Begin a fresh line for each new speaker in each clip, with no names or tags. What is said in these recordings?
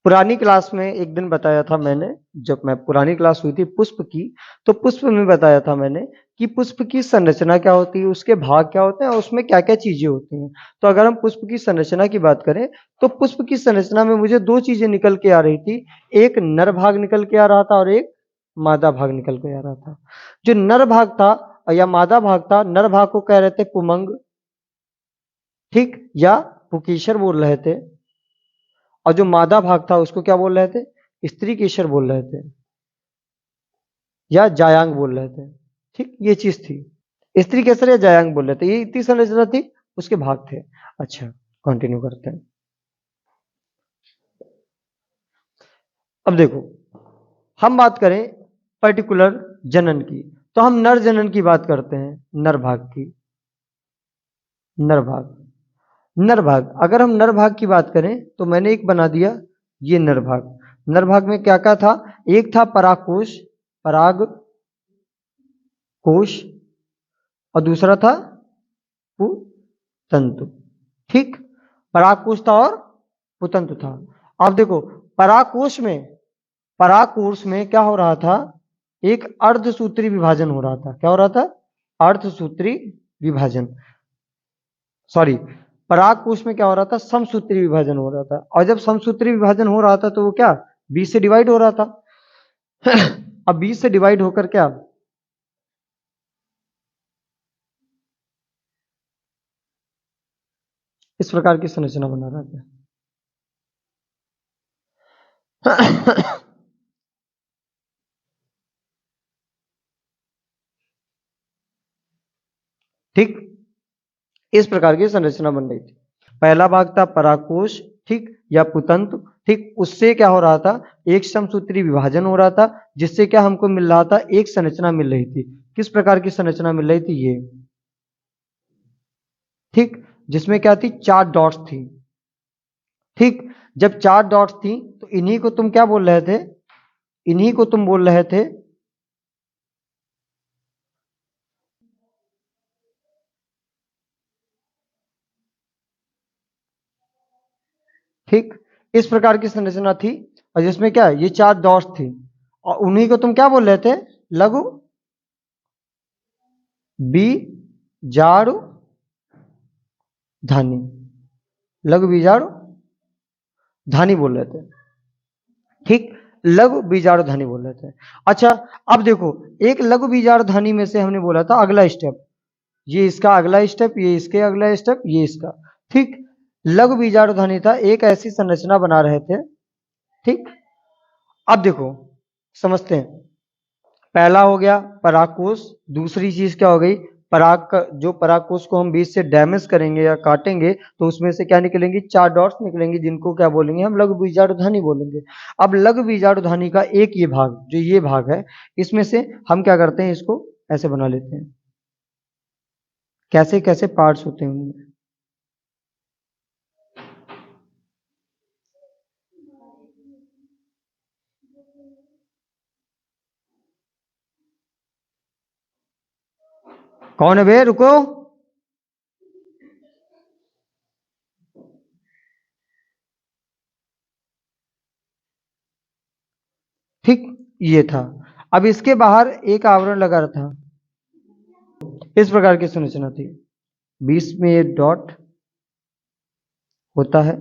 पुरानी क्लास में एक दिन बताया था मैंने, जब मैं पुरानी क्लास हुई थी पुष्प की, तो पुष्प में बताया था मैंने कि पुष्प की संरचना क्या होती है, उसके भाग क्या होते हैं और उसमें क्या क्या चीजें होती हैं। तो अगर हम पुष्प की संरचना की बात करें तो पुष्प की संरचना में मुझे दो चीजें निकल के आ रही थी। एक नर भाग निकल के आ रहा था और एक मादा भाग निकल के आ रहा था। जो नर भाग था या मादा भाग था, नर भाग को कह रहे थे पुमंग, ठीक, या पुकीशर बोल रहे थे, और जो मादा भाग था उसको क्या बोल रहे थे, स्त्री केशर बोल रहे थे या जायांग बोल रहे थे। ठीक, ये चीज थी, स्त्री केसर या जायांग बोल रहे थे, ये इतनी संरचना थी, उसके भाग थे। अच्छा, कंटिन्यू करते हैं। अब देखो, हम बात करें पर्टिकुलर जनन की, तो हम नर जनन की बात करते हैं, नर भाग की। नर भाग, नर भाग, अगर हम नर भाग की बात करें तो मैंने एक बना दिया, ये नर भाग। नर भाग में क्या क्या था, एक था परागकोश, पराग कोश, और दूसरा था पुतंतु। ठीक, परागकोश था और पुतंतु था। अब देखो, परागकोश में परागकोश में क्या हो रहा था, एक अर्धसूत्री विभाजन हो रहा था। क्या हो रहा था, अर्धसूत्री विभाजन, सॉरी, परागकोश में क्या हो रहा था, समसूत्री विभाजन हो रहा था। और जब समसूत्री विभाजन हो रहा था तो वो क्या, 20 से डिवाइड हो रहा था। अब 20 से डिवाइड होकर क्या, इस प्रकार की संरचना बना रहा था। ठीक, इस प्रकार की संरचना बन रही थी। पहला भाग था परागकोश, ठीक, या पुतंत्र, ठीक, उससे क्या हो रहा था, एक समसूत्री विभाजन हो रहा था, जिससे क्या हमको मिल रहा था, एक संरचना मिल रही थी। किस प्रकार की संरचना मिल रही थी, ये, ठीक, जिसमें क्या थी, 4 डॉट्स थी। ठीक, जब 4 डॉट्स थी तो इन्हीं को तुम क्या बोल रहे थे, इन्हीं को तुम बोल रहे थे, ठीक, इस प्रकार की संरचना थी। और जिसमें क्या, ये 4 डॉट्स थी, और उन्हीं को तुम क्या बोल रहे थे, लघु बीजाणु धानी, लघु बीजाणु धानी बोल रहे थे। ठीक, लघु बीजाणु धानी बोल रहे थे। अच्छा, अब देखो, एक लघु बीजाणु धानी में से हमने बोला था अगला स्टेप, ये इसका अगला स्टेप, ये इसके अगला स्टेप, ये इसका, ठीक, लघु बीजाणु धानी था, एक ऐसी संरचना बना रहे थे। ठीक, अब देखो, समझते हैं। पहला हो गया परागकोश, दूसरी चीज क्या हो गई, पराग का, जो परागकोश को हम बीच से डैमेज करेंगे या काटेंगे तो उसमें से क्या निकलेंगी, 4 डॉट्स निकलेंगी, जिनको क्या बोलेंगे हम, लघु बीजाणुधानी बोलेंगे। अब लघु बीजाणुधानी का एक ये भाग, जो ये भाग है, इसमें से हम क्या करते हैं, इसको ऐसे बना लेते हैं। कैसे कैसे पार्ट्स होते हैं उनमें, कौन है भैया, रुको। ठीक, ये था। अब इसके बाहर एक आवरण लगा था, इस प्रकार की संरचना थी, बीच में एक डॉट होता है।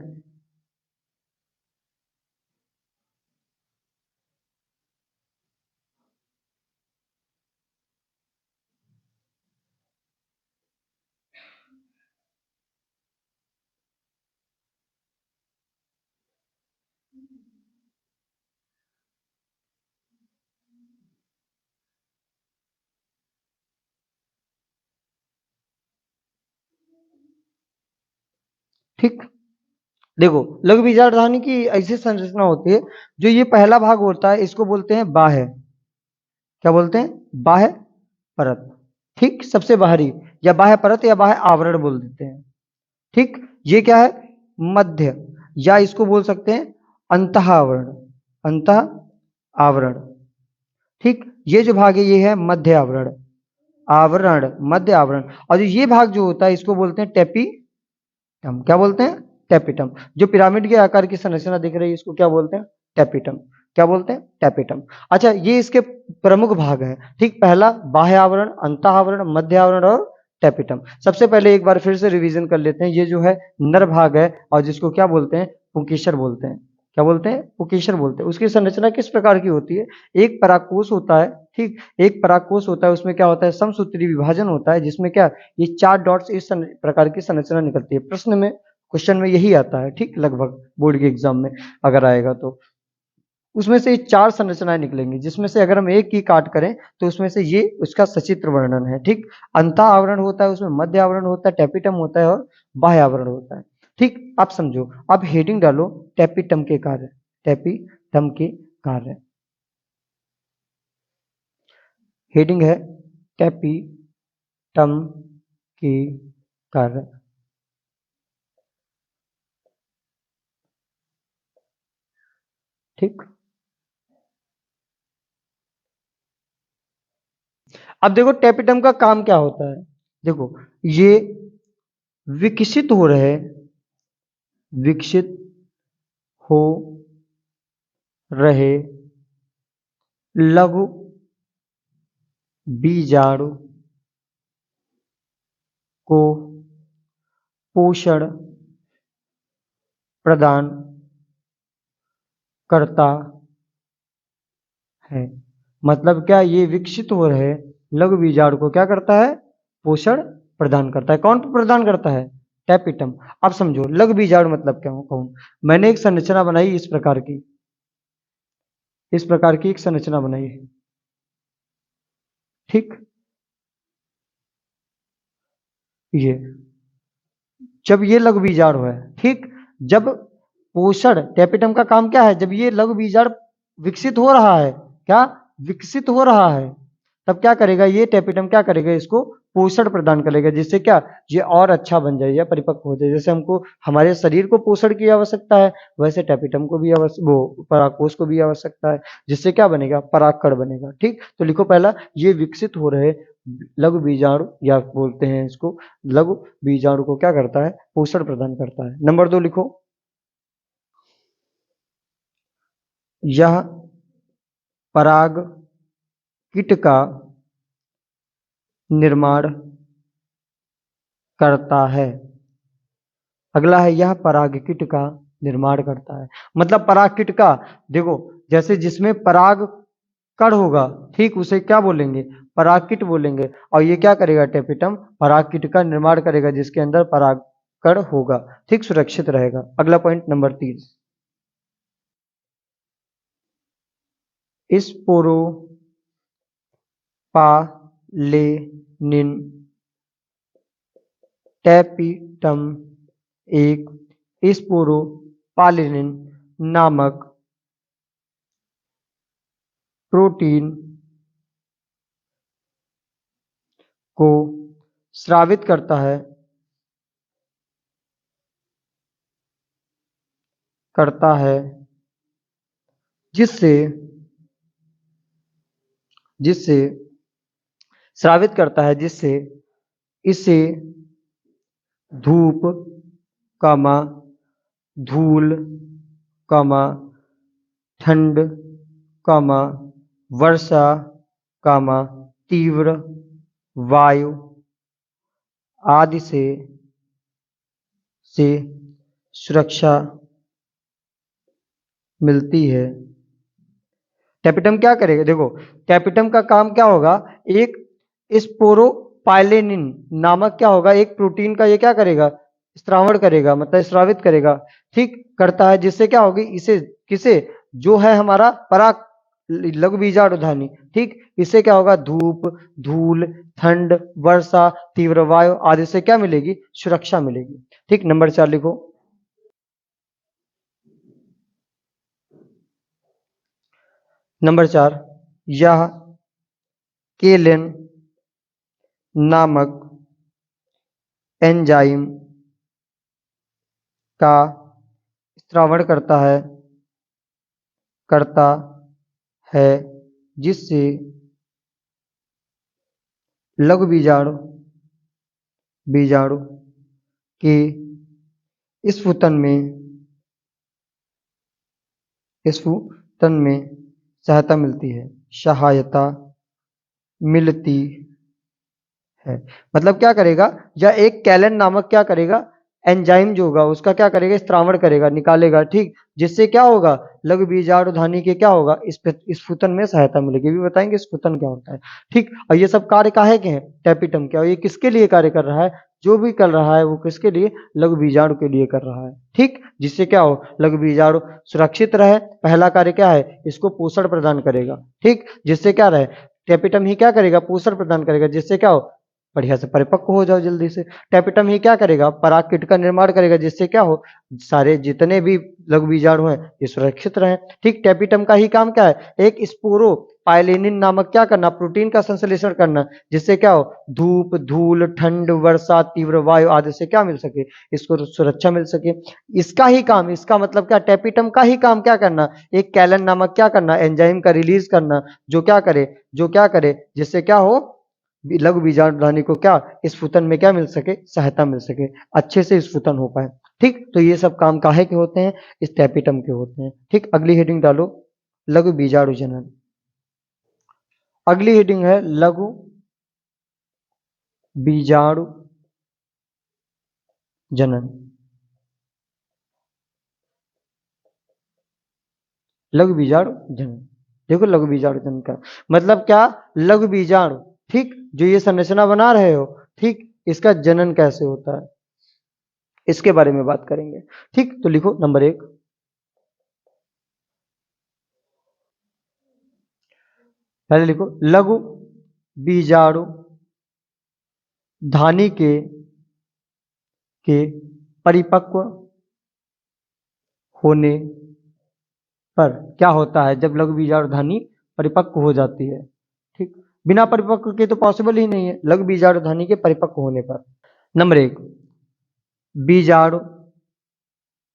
ठीक, देखो, लघु बीजाणुधानी की ऐसी संरचना होती है, जो ये पहला भाग होता है इसको बोलते हैं बाह्य, क्या बोलते हैं, बाह्य परत। ठीक, सबसे बाहरी, या बाह्य परत या बाह्य आवरण बोल देते हैं। ठीक, ये क्या है, मध्य, या इसको बोल सकते हैं अंतः आवरण, अंतः आवरण। ठीक, ये जो भाग है ये है मध्य आवरण, आवरण, मध्य आवरण। और जो ये भाग जो होता है इसको बोलते हैं टेपी, हम क्या बोलते हैं, टैपिटम। जो पिरामिड के आकार की संरचना दिख रही है इसको क्या बोलते हैं? टैपिटम। क्या बोलते हैं? टैपिटम। अच्छा, ये इसके प्रमुख भाग हैं। ठीक, पहला बाह्य आवरण, अंत आवरण, मध्य आवरण और टैपिटम। सबसे पहले एक बार फिर से रिवीजन कर लेते हैं। ये जो है नर भाग है और जिसको क्या बोलते हैं? पुंकेसर बोलते हैं। क्या बोलते हैं? पुंकेसर बोलते हैं। उसकी संरचना किस प्रकार की होती है? एक परागकोश होता है। ठीक, एक परागकोश होता है, उसमें क्या होता है? समसूत्री विभाजन होता है, जिसमें क्या, ये 4 डॉट्स इस प्रकार की संरचना निकलती है। प्रश्न में, क्वेश्चन में यही आता है। ठीक, लगभग बोर्ड के एग्जाम में अगर आएगा तो उसमें से 4 संरचनाएं निकलेंगी, जिसमें से अगर हम एक की काट करें तो उसमें से ये उसका सचित्र वर्णन है। ठीक, अंतः आवरण होता है, उसमें मध्य आवरण होता है, टैपिटम होता है और बाह्य आवरण होता है। ठीक, आप समझो। आप हेडिंग डालो टैपिटम के कार्य। टैपिटम के कार्य, हेडिंग है टैपिटम के कार्य। ठीक, अब देखो टैपिटम का काम क्या होता है। देखो, ये विकसित हो रहे, विकसित हो रहे लघु बीजाणु को पोषण प्रदान करता है। मतलब क्या, ये विकसित हो रहे लघु बीजाणु को क्या करता है? पोषण प्रदान करता है। कौन प्रदान करता है? टैपिटम। अब समझो लघु बीजाणु मतलब क्या कौन। मैंने एक संरचना बनाई इस प्रकार की, इस प्रकार की एक संरचना बनाई है। ठीक, ये जब ये लघु बीजाणु है, ठीक, जब पोषण, टैपिटम का काम क्या है? जब ये लघु बीजाणु विकसित हो रहा है, क्या विकसित हो रहा है, तब क्या करेगा ये टैपिटम? क्या करेगा? इसको पोषण प्रदान करेगा, जिससे क्या, ये और अच्छा बन जाए या परिपक्व हो जाए। जैसे हमको हमारे शरीर को पोषण की आवश्यकता है, वैसे टैपिटम को भी वो परागकोश को भी आवश्यकता है, जिससे क्या बनेगा? परागकण बनेगा। ठीक, तो लिखो पहला, ये विकसित हो रहे लघु बीजाणु, या बोलते हैं इसको लघु बीजाणु को क्या करता है? पोषण प्रदान करता है। नंबर 2 लिखो, यह पराग किट का निर्माण करता है। अगला है, यह परागकिट का निर्माण करता है। मतलब परागकिट का, देखो, जैसे जिसमें पराग कण होगा, ठीक, उसे क्या बोलेंगे? परागकिट बोलेंगे। और ये क्या करेगा? टैपिटम परागकिट का निर्माण करेगा, जिसके अंदर पराग कण होगा। ठीक, सुरक्षित रहेगा। अगला पॉइंट नंबर 3, स्पोरोपालेनिन टैपिटम एक स्पोरोपालेनिन नामक प्रोटीन को स्रावित करता है, जिससे जिससे स्रावित करता है, जिससे इसे धूप, कामा धूल, कामा ठंड, कामा वर्षा, कामा तीव्र वायु आदि से सुरक्षा मिलती है। टैपिटम क्या करेगा? देखो, टैपिटम का काम क्या होगा? एक स्पोरोपाइलेनिन नामक क्या होगा? एक प्रोटीन का ये क्या करेगा? स्रावण करेगा, मतलब स्रावित करेगा। ठीक, करता है, जिससे क्या होगी? इसे किसे? जो है हमारा पराग लघु बीजाणुधानी, ठीक, इससे क्या होगा? धूप, धूल, ठंड, वर्षा, तीव्र वायु आदि से क्या मिलेगी? सुरक्षा मिलेगी। ठीक, नंबर 4 लिखो, नंबर 4, यह केलेन नामक एंजाइम का स्रावण करता है, जिससे लघु बीजाणु के स्फुटन में सहायता मिलती है, सहायता मिलती है। मतलब क्या करेगा, या एक कैलन नामक क्या करेगा, एंजाइम जो होगा उसका क्या करेगा, स्त्रावण करेगा, निकालेगा, ठीक। जिससे क्या होगा, लघु बीजाणुधानी के क्या होगा, स्फुटन में सहायता मिलेगी। ये भी बताएंगे स्फुटन क्या होता है, ठीक। और ये सब कार्य काहे के हैं, टैपिटम के। और ये किसके लिए कार्य कर रहा है, जो भी कर रहा है वो किसके लिए, लघु बीजाणु के लिए कर रहा है, ठीक। जिससे क्या हो, लघु बीजाणु सुरक्षित रहे। पहला कार्य क्या है, इसको पोषण प्रदान करेगा, ठीक। जिससे क्या रहे, टैपिटम ही क्या करेगा, पोषण प्रदान करेगा, जिससे क्या हो, बढ़िया से परिपक्व हो जाओ जल्दी से। टैपिटम ही क्या करेगा, परागकीट का निर्माण करेगा, जिससे क्या हो, सारे जितने भी लघु बीजाणु हैं ये सुरक्षित रहें, ठीक। टैपिटम का ही काम क्या है, एक स्पोरो पाइलेनिन नामक क्या करना, प्रोटीन का संश्लेषण करना, जिससे क्या हो, धूप, धूल, ठंड, वर्षा, तीव्र वायु आदि से क्या मिल सके, इसको सुरक्षा मिल सके। इसका ही काम, इसका मतलब क्या, टैपिटम का ही काम क्या करना, एक कैलन नामक क्या करना, एंजाइम का रिलीज करना, जो क्या करे जिससे क्या हो, लघु बीजाणुधानी को क्या, स्फुटन में क्या मिल सके, सहायता मिल सके, अच्छे से स्फुटन हो पाए, ठीक। तो ये सब काम काहे के होते हैं, इस टैपिटम के होते हैं, ठीक। अगली हेडिंग डालो, लघु बीजाणु जनन। अगली हेडिंग है लघु बीजाणु जनन। लघु बीजाणु जनन, देखो लघु बीजाणु जनन का मतलब क्या, लघु बीजाणु, ठीक, जो ये संरचना बना रहे हो, ठीक, इसका जनन कैसे होता है, इसके बारे में बात करेंगे, ठीक। तो लिखो नंबर 1, पहले लिखो, लघु बीजाणु धानी के परिपक्व होने पर क्या होता है, जब लघु बीजाणु धानी परिपक्व हो जाती है, ठीक। बिना परिपक्व के तो पॉसिबल ही नहीं है, लघु बीजाणु धानी के परिपक्व होने पर। नंबर 1, बीजाणु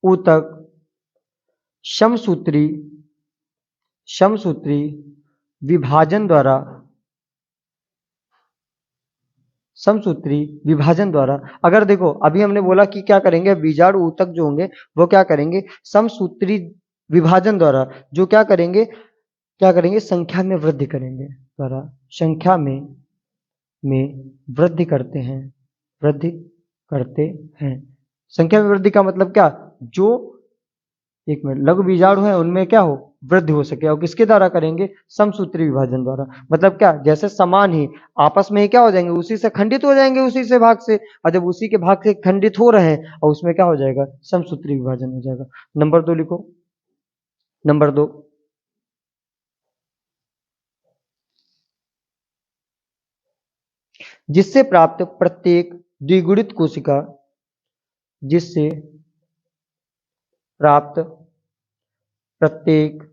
ऊतक समसूत्री समसूत्री विभाजन द्वारा समसूत्री विभाजन द्वारा, अगर देखो अभी हमने बोला कि क्या करेंगे, बीजाणु ऊतक जो होंगे वो क्या करेंगे, समसूत्री विभाजन द्वारा जो क्या करेंगे, संख्या में वृद्धि करेंगे, द्वारा संख्या में वृद्धि करते हैं। संख्या में वृद्धि का मतलब क्या, जो एक मिनट लघु बीजाणु है उनमें क्या हो, वृद्धि हो सके, और किसके द्वारा करेंगे, समसूत्री विभाजन द्वारा। मतलब क्या, जैसे समान ही आपस में ही क्या हो जाएंगे, उसी से खंडित हो जाएंगे, उसी से भाग से, और जब उसी के भाग से खंडित हो रहे हैं और उसमें क्या हो जाएगा, समसूत्री विभाजन हो जाएगा। नंबर 2 लिखो, नंबर 2, जिससे प्राप्त प्रत्येक द्विगुणित कोशिका जिससे प्राप्त प्रत्येक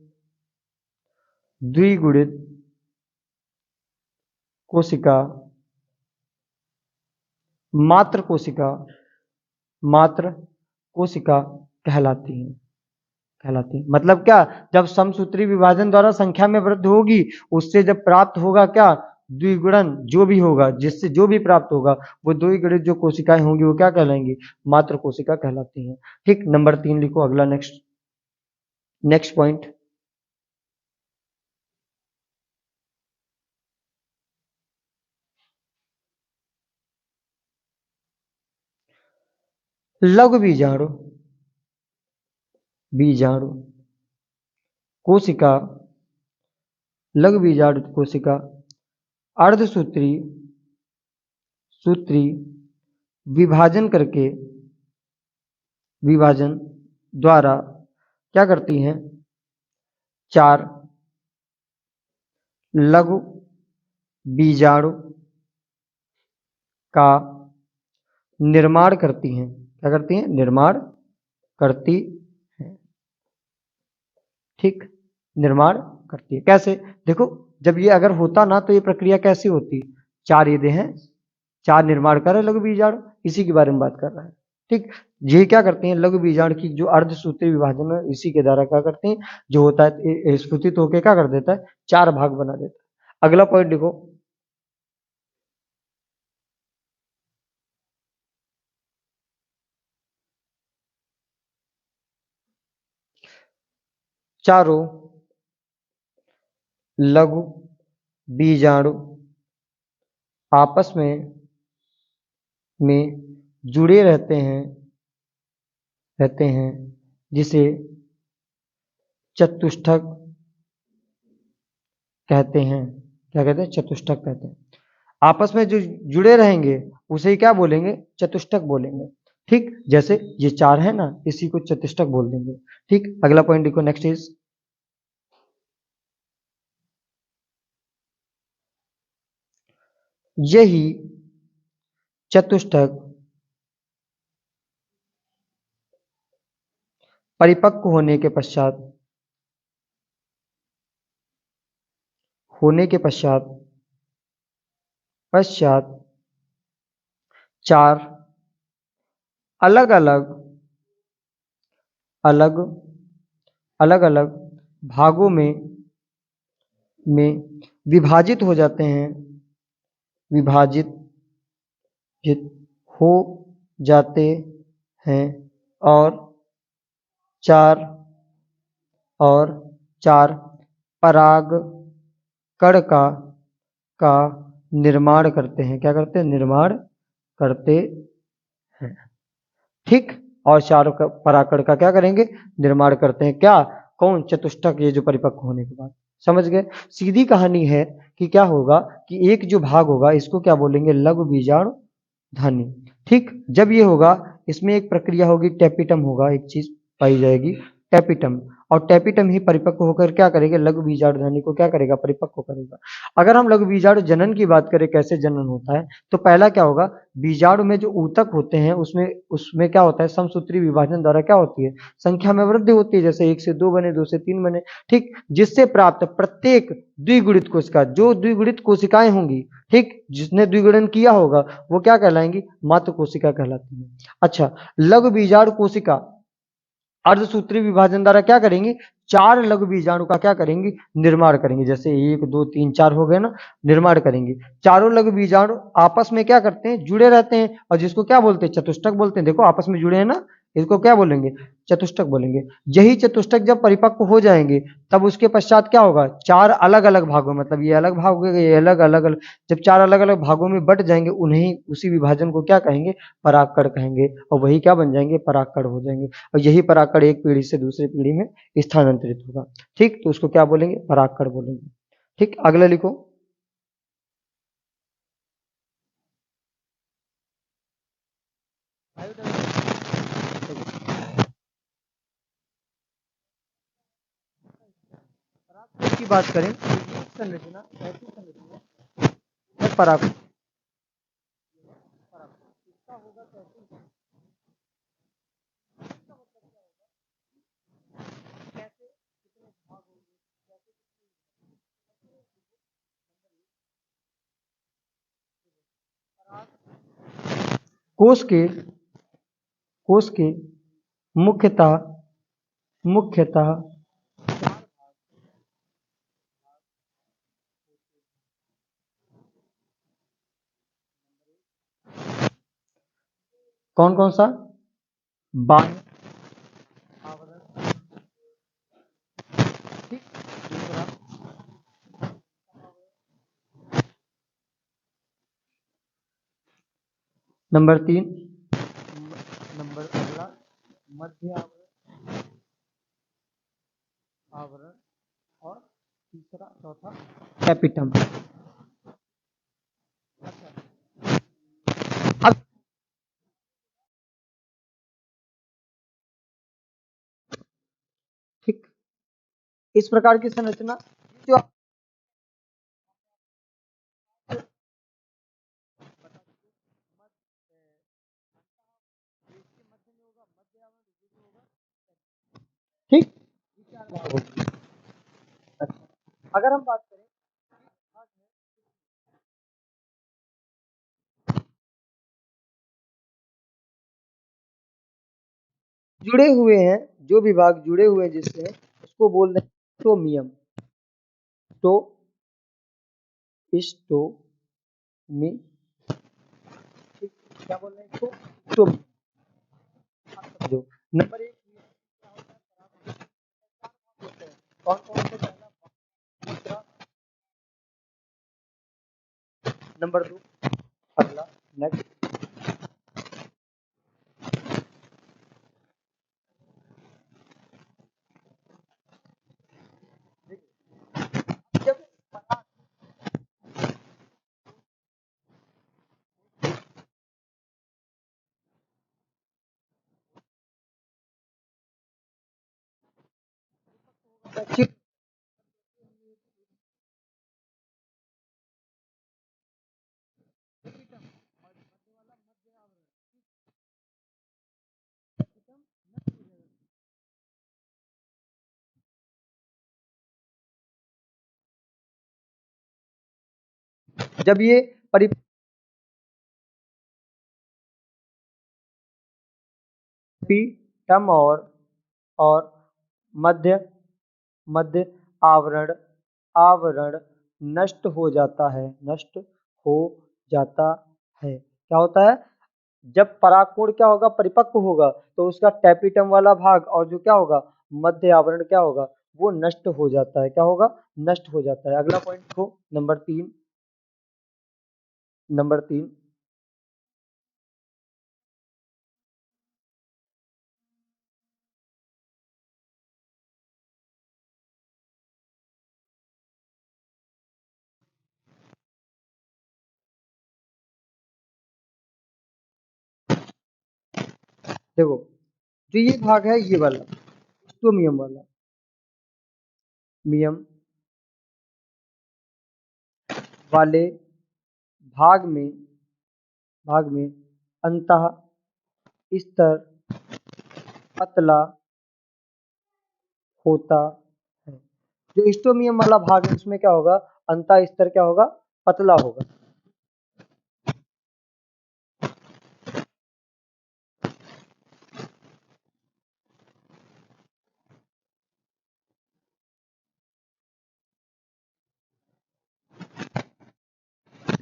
द्विगुणित कोशिका मात्र कोशिका मात्र कोशिका कहलाती है। मतलब क्या, जब समसूत्री विभाजन द्वारा संख्या में वृद्धि होगी, उससे जब प्राप्त होगा क्या, द्विगुणन जो भी होगा, जिससे जो भी प्राप्त होगा वो द्विगुणित जो कोशिकाएं होंगी वो क्या कहलाएंगी, मात्र कोशिका कहलाती हैं, ठीक। नंबर 3 लिखो, अगला नेक्स्ट नेक्स्ट पॉइंट, लघु बीजाणु कोशिका लघु बीजाणु कोशिका अर्धसूत्री सूत्री विभाजन द्वारा क्या करती हैं, 4 लघु बीजाणु का निर्माण करती हैं। क्या करती हैं, निर्माण करती हैं, ठीक, निर्माण करती है। कैसे, देखो जब ये अगर होता ना तो ये प्रक्रिया कैसी होती, 4 ये हैं, 4 निर्माण कर रहे लघु बीजाणु, इसी के बारे में बात कर रहा है, ठीक। ये क्या करते हैं, लघु बीजाणु की जो अर्धसूत्री विभाजन है इसी के द्वारा क्या करते हैं, जो होता है स्फुटित होकर क्या कर देता है, 4 भाग बना देता है। अगला पॉइंट देखो, चारों लघु बीजाणु आपस में जुड़े रहते हैं जिसे चतुष्टक कहते हैं। क्या कहते हैं? चतुष्टक कहते हैं। आपस में जो जुड़े रहेंगे उसे ही क्या बोलेंगे? चतुष्टक बोलेंगे। ठीक, जैसे ये चार है ना, इसी को चतुष्टक बोल देंगे। ठीक, अगला पॉइंट देखो, नेक्स्ट इज यही चतुष्टक परिपक्व होने के पश्चात चार अलग अलग अलग अलग अलग भागों में विभाजित हो जाते हैं, विभाजित जित हो जाते हैं और चार और चार पराग कण का निर्माण करते हैं। क्या करते हैं? निर्माण करते हैं। ठीक, और चार पराकड़ का क्या करेंगे? निर्माण करते हैं। क्या? कौन? चतुष्टक, ये जो परिपक्व होने के बाद। समझ गए? सीधी कहानी है कि क्या होगा कि एक जो भाग होगा इसको क्या बोलेंगे? लघु बीजाणु धानी। ठीक, जब ये होगा इसमें एक प्रक्रिया होगी, टेपिटम होगा, एक चीज पाई जाएगी, टेपिटम। और टेपिटम ही परिपक्व होकर क्या करेगा? लघु बीजाणु धानी को क्या करेगा? परिपक्व करेगा। अगर हम लघु बीजाणु जनन की बात करें, कैसे जनन होता है, तो पहला क्या होगा? बीजाणु में जो ऊतक होते हैं उसमें उसमें क्या होता है? समसूत्री विभाजन द्वारा क्या होती है? संख्या में वृद्धि होती है। जैसे 1 से 2 बने, 2 से 3 बने। ठीक, जिससे प्राप्त प्रत्येक द्विगुणित कोशिका, जो द्विगुणित कोशिकाएं होंगी, ठीक, जिसने द्विगुणन किया होगा वो क्या कहलाएंगी? मातृ कोशिका कहलाती है। अच्छा, लघु बीजाणु कोशिका अर्धसूत्री विभाजन द्वारा क्या करेंगी? चार लघु बीजाणु का क्या करेंगी? निर्माण करेंगे। जैसे 1 2 3 4 हो गए ना, निर्माण करेंगे। चारों लघु बीजाणु आपस में क्या करते हैं? जुड़े रहते हैं, और जिसको क्या बोलते हैं? चतुष्टक बोलते हैं। देखो आपस में जुड़े हैं ना, इसको क्या बोलेंगे? चतुष्टक बोलेंगे। यही चतुष्टक जब परिपक्व हो जाएंगे तब उसके पश्चात क्या होगा? चार अलग अलग भागों, मतलब ये अलग भाग हो गए, ये अलग अलग अलग, जब चार अलग अलग भागों में बट जाएंगे उन्हें, उसी विभाजन को क्या कहेंगे? परागकण कहेंगे। और वही क्या बन जाएंगे? परागकण हो जाएंगे। और यही परागकण एक पीढ़ी से दूसरी पीढ़ी में स्थानांतरित होगा। ठीक, तो उसको क्या बोलेंगे? परागकण बोलेंगे। ठीक, अगला लिखो। परागकण की बात करें तो ये संरचना ऐसी संरचना है, पराग इसका होगा कैसे? कैसे? कितने भाग होंगे? कैसे? कोश के कोश के मुख्यतः मुख्यतः कौन कौन सा? बाह्य आवरण। ठीक, दूसरा नंबर 3, नंबर अगला मध्य आवरण, और तीसरा चौथा कैपिटम। अब ठीक, इस प्रकार की संरचना जो ठीक, अगर हम बात करें जुड़े हुए हैं, जो विभाग जुड़े हुए हैं जिससे, उसको बोल रहे हैं स्टोमियम। तो स्टोमी, ठीक, क्या बोल रहे हैं इसको? स्टोमी। समझो, नंबर 1 होता है कौन कौन से? पहला, दूसरा, नंबर 2। अगला, नेक्स्ट। जब चिप जब ये परिपीटम और मध्य मध्य आवरण आवरण नष्ट हो जाता है, नष्ट हो जाता है। क्या होता है? जब परागकोण क्या होगा, परिपक्व होगा, तो उसका टैपिटम वाला भाग और जो क्या होगा, मध्य आवरण क्या होगा, वो नष्ट हो जाता है। क्या होगा? नष्ट हो जाता है। अगला पॉइंट देखो, नंबर 3। नंबर 3, देखो, जो ये भाग है, ये वाला स्टोमियम वाला, मियम वाले भाग में अंतः स्तर पतला होता है। जो स्टोमियम वाला भाग है, उसमें क्या होगा, अंतः स्तर क्या होगा, पतला होगा।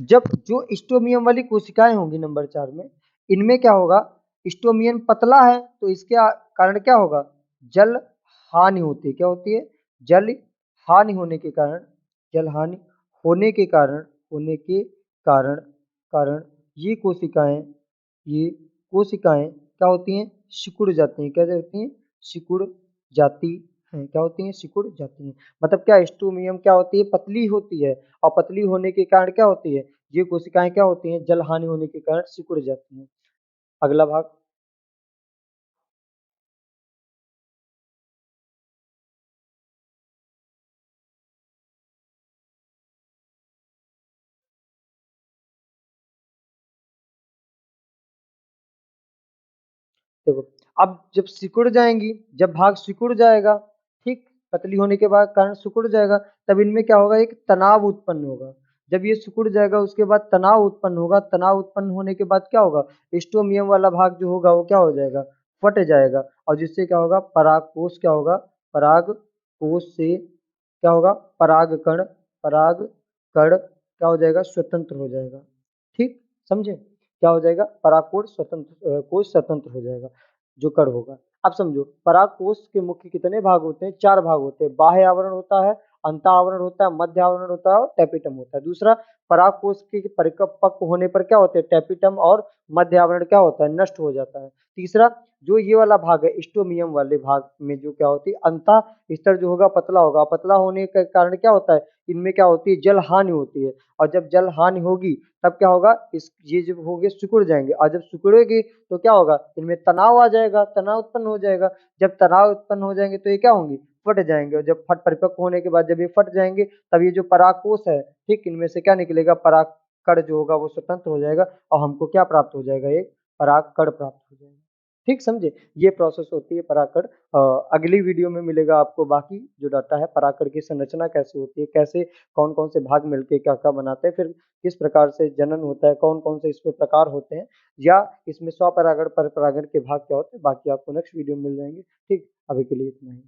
जब जो स्टोमियम वाली कोशिकाएं होंगी नंबर 4 में, इनमें क्या होगा, स्टोमियम पतला है, तो इसके कारण क्या होगा, जल हानि होती है। क्या होती है? जल हानि होने के कारण, जल हानि होने के कारण, होने के कारण कारण ये कोशिकाएं क्या होती हैं, सिकुड़ जाती हैं। क्या होती हैं? सिकुड़ जाती हैं। क्या होती हैं? सिकुड़ जाती हैं। मतलब क्या, स्टोमियम क्या होती है, पतली होती है, और पतली होने के कारण क्या होती है, ये कोशिकाएं क्या होती हैं, जल हानि होने के कारण सिकुड़ जाती हैं। अगला भाग देखो, अब जब सिकुड़ जाएंगी, जब भाग सिकुड़ जाएगा, ठीक, पतली होने के बाद कारण सिकुड़ जाएगा, तब इनमें क्या होगा, एक तनाव उत्पन्न होगा। जब ये सिकुड़ जाएगा, उसके बाद तनाव उत्पन्न होगा। तनाव उत्पन्न होने के बाद क्या होगा, स्टोमियम वाला भाग जो होगा, वो क्या हो जाएगा, फट जाएगा, और जिससे क्या होगा, परागकोश क्या होगा, परागकोश से क्या होगा, परागकण क्या हो जाएगा, स्वतंत्र हो जाएगा। ठीक, समझे? क्या हो जाएगा, परागकोश स्वतंत्र, कोश स्वतंत्र हो जाएगा, जो कण होगा। अब समझो, परागकोश के मुख्य कितने भाग होते हैं, 4 भाग होते हैं। बाह्य आवरण होता है, अंत आवरण होता है, मध्य आवरण होता है, और टैपिटम होता है। दूसरा, परागकोश के परिपक्व होने पर क्या होते हैं, टैपिटम और मध्य आवरण क्या होता है, नष्ट हो जाता है। तीसरा, जो ये वाला भाग है, स्टोमियम वाले भाग में जो क्या होती है, अंतः स्तर जो होगा, पतला होगा। पतला होने के कारण क्या होता है, इनमें क्या होती है, जल हानि होती है, और जब जल हानि होगी, तब क्या होगा, इस ये जब होंगे, सिकुड़ जाएंगे, और जब सिकुड़ेगी, तो क्या होगा, इनमें तनाव आ जाएगा, तनाव उत्पन्न हो जाएगा। जब तनाव उत्पन्न हो जाएंगे, तो ये क्या होंगी, फट जाएंगे, और जब फट परिपक्व होने के बाद जब ये फट जाएंगे, तब ये जो परागकोश है, ठीक, इनमें से क्या निकलेगा, परागकण जो होगा, वो स्वतंत्र हो जाएगा, और हमको क्या प्राप्त हो जाएगा, एक परागकण प्राप्त हो जाएगा। ठीक, समझे? ये प्रोसेस होती है परागकण। अगली वीडियो में मिलेगा आपको बाकी जो डाटा है, परागकण की संरचना कैसे होती है, कैसे कौन कौन से भाग मिलके क्या क्या बनाते हैं, फिर किस प्रकार से जनन होता है, कौन कौन से इसमें प्रकार होते हैं, या इसमें स्वपरागण, परपरागण के भाग क्या होते हैं, बाकी आपको नेक्स्ट वीडियो में मिल जाएंगे। ठीक, अभी के लिए इतना ही।